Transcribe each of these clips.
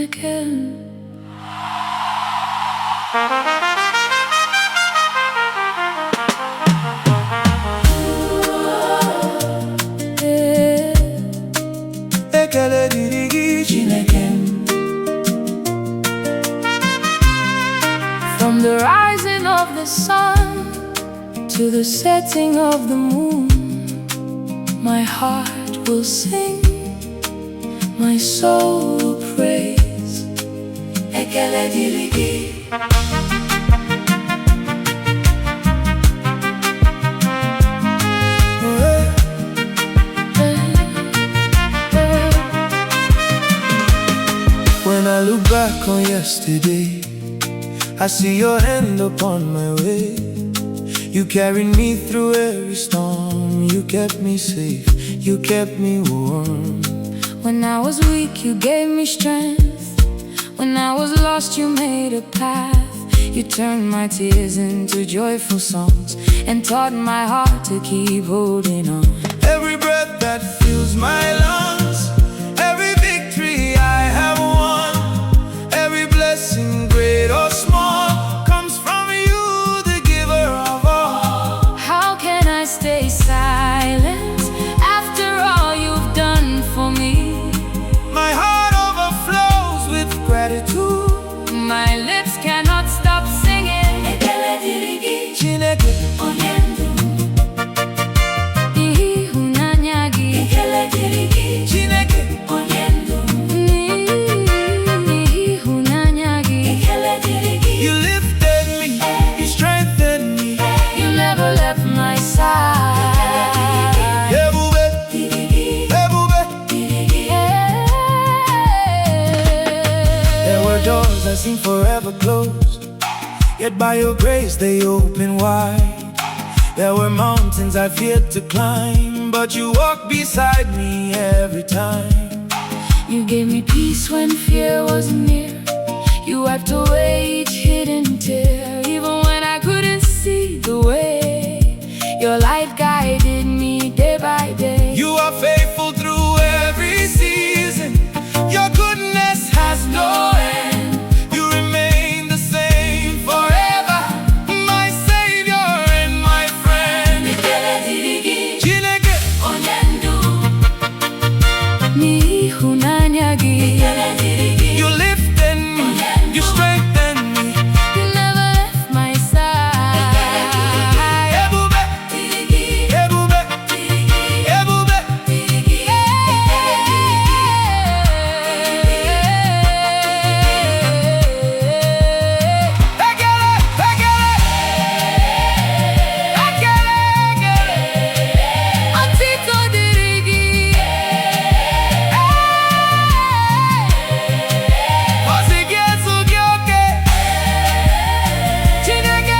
Chineke. Ekele Dịrị Gị, Chineke. From the rising of the sun to the setting of the moon, my heart will sing, my soul will praise. Ekele Dịrị Gị. When I look back on yesterday, I see your hand upon my way. You carried me through every storm. You kept me safe, you kept me warm. When I was weak, you gave me strength. When I was lost, you made a path. You turned my tears into joyful songs and taught my heart to keep holding on. Every breath that fills my lungs, every victory I have won, every blessing, great or small, comes from you, the giver of all. How can I stay silent after all you've done for me? My heart overflows with gratitude. My lips cannot stop singing. Ekele Dịrị Gị, Chineke, onye ndu. Ịhụnanya gị. Ekele Dịrị Gị, Chineke, onye ndu. Ịhụnanya gị. Ekele Dịrị Gị. you lifted me, you strengthened me. You never left my side. Ebube, ebube. There were doors that seemed forever closed, yet by your grace they open wide. There were mountains I feared to climb, but you walked beside me every time. You gave me peace when fear was near. You wiped away each hidden tear. Even when I couldn't see the way, your light guided me day by day. You are faithful through every season. Your goodness has no end. You remain the same forever, my Savior and my friend. Ekele Dịrị Gị, Chineke, onye ndu. N'ịhụnanya gị. Ekele Dịrị Gị. you lifted me, you strengthened me. You never left my side. Ebube, Dịrị Gị, ebube, Dịrị Gị, ebube. Dịrị Gị. Ekele, ekele, ekele, ekele. Otito Dịrị Gị. Ozi gị ezughị oke. Chineke,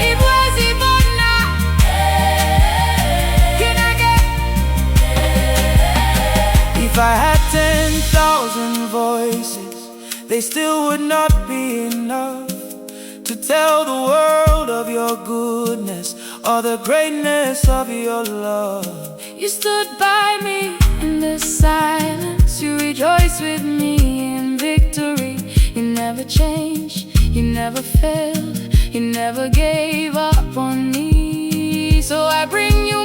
ị bụ ezigbo nna. Chineke. If I had 10,000 voices, they still would not be enough to tell the world of your goodness or the greatness of your love. You stood by me in the silence. You rejoiced with me in victory. You never changed, you never failed, you never gave up on me. So I bring you